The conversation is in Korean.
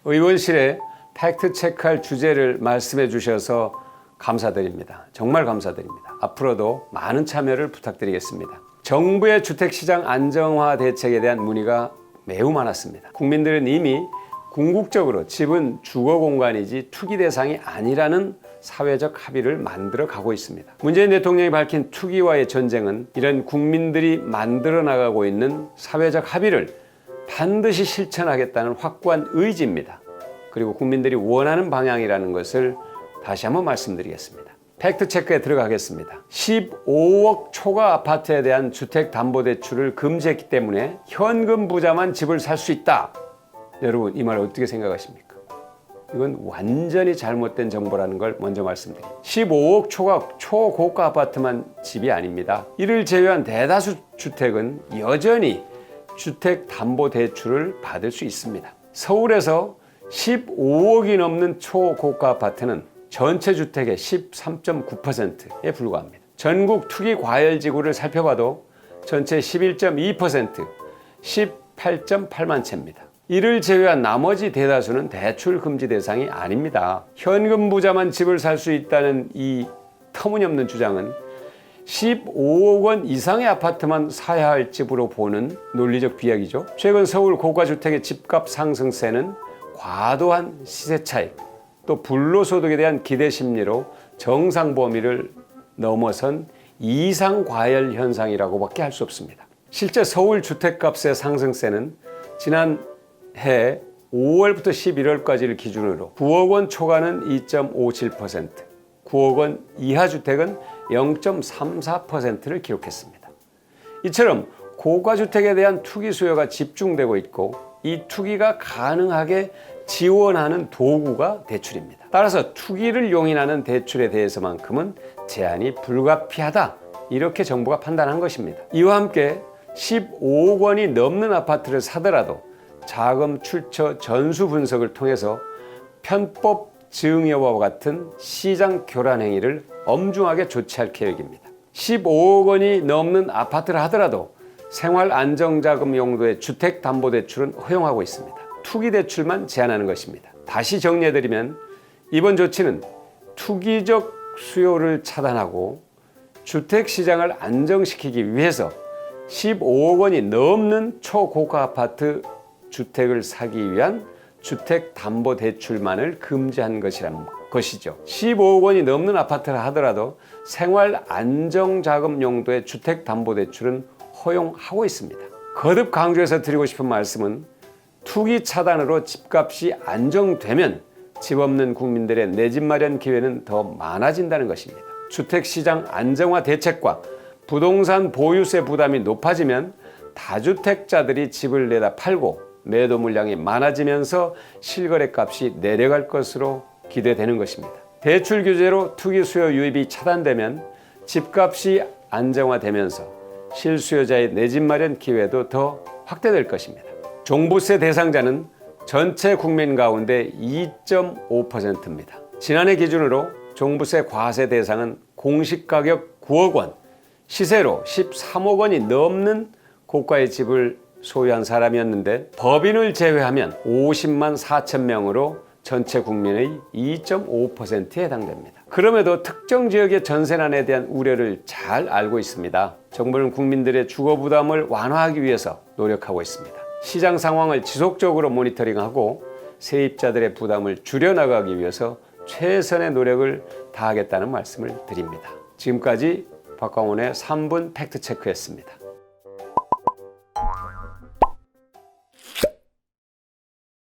의원실에 팩트 체크할 주제를 말씀해 주셔서 감사드립니다. 정말 감사드립니다. 앞으로도 많은 참여를 부탁드리겠습니다. 정부의 주택시장 안정화 대책에 대한 문의가 매우 많았습니다. 국민들은 이미 궁극적으로 집은 주거 공간이지 투기 대상이 아니라는 사회적 합의를 만들어 가고 있습니다. 문재인 대통령이 밝힌 투기와의 전쟁은 이런 국민들이 만들어 나가고 있는 사회적 합의를 반드시 실천하겠다는 확고한 의지입니다. 그리고 국민들이 원하는 방향이라는 것을 다시 한번 말씀드리겠습니다. 팩트체크에 들어가겠습니다. 15억 초과 아파트에 대한 주택담보대출을 금지했기 때문에 현금 부자만 집을 살 수 있다. 여러분, 이 말 어떻게 생각하십니까? 이건 완전히 잘못된 정보라는 걸 먼저 말씀드립니다. 15억 초고가 아파트만 집이 아닙니다. 이를 제외한 대다수 주택은 여전히 주택담보대출을 받을 수 있습니다. 서울에서 15억이 넘는 초고가 아파트는 전체 주택의 13.9%에 불과합니다. 전국 투기 과열지구를 살펴봐도 전체 11.2%, 18.8만 채입니다. 이를 제외한 나머지 대다수는 대출 금지 대상이 아닙니다. 현금 부자만 집을 살 수 있다는 이 터무니없는 주장은 15억 원 이상의 아파트만 사야 할 집으로 보는 논리적 비약이죠. 최근 서울 고가주택의 집값 상승세는 과도한 시세 차익, 또 불로소득에 대한 기대 심리로 정상 범위를 넘어선 이상 과열 현상이라고밖에 할 수 없습니다. 실제 서울 주택값의 상승세는 지난해 5월부터 11월까지를 기준으로 9억 원 초과는 2.57%, 9억 원 이하 주택은 0.34%를 기록했습니다. 이처럼 고가주택에 대한 투기 수요가 집중되고 있고 이 투기가 가능하게 지원하는 도구가 대출입니다. 따라서 투기를 용인하는 대출에 대해서만큼은 제한이 불가피하다, 이렇게 정부가 판단한 것입니다. 이와 함께 15억 원이 넘는 아파트를 사더라도 자금 출처 전수 분석을 통해서 편법 증여와 같은 시장 교란 행위를 엄중하게 조치할 계획입니다. 15억 원이 넘는 아파트를 하더라도 생활 안정자금 용도의 주택담보대출은 허용하고 있습니다. 투기 대출만 제한하는 것입니다. 다시 정리해드리면 이번 조치는 투기적 수요를 차단하고 주택시장을 안정시키기 위해서 15억 원이 넘는 초고가 아파트 주택을 사기 위한 주택담보대출만을 금지한 것이라는 것이죠. 15억 원이 넘는 아파트를 하더라도 생활 안정자금 용도의 주택담보대출은 허용하고 있습니다. 거듭 강조해서 드리고 싶은 말씀은 투기 차단으로 집값이 안정되면 집 없는 국민들의 내 집 마련 기회는 더 많아진다는 것입니다. 주택시장 안정화 대책과 부동산 보유세 부담이 높아지면 다주택자들이 집을 내다 팔고 매도 물량이 많아지면서 실거래 값이 내려갈 것으로 기대되는 것입니다. 대출 규제로 투기 수요 유입이 차단되면 집값이 안정화되면서 실수요자의 내 집 마련 기회도 더 확대될 것입니다. 종부세 대상자는 전체 국민 가운데 2.5%입니다. 지난해 기준으로 종부세 과세 대상은 공시가격 9억 원, 시세로 13억 원이 넘는 고가의 집을 소유한 사람이었는데 법인을 제외하면 50만 4천 명으로 전체 국민의 2.5%에 해당됩니다. 그럼에도 특정 지역의 전세난에 대한 우려를 잘 알고 있습니다. 정부는 국민들의 주거 부담을 완화하기 위해서 노력하고 있습니다. 시장 상황을 지속적으로 모니터링하고 세입자들의 부담을 줄여나가기 위해서 최선의 노력을 다하겠다는 말씀을 드립니다. 지금까지 박광원의 3분 팩트체크였습니다.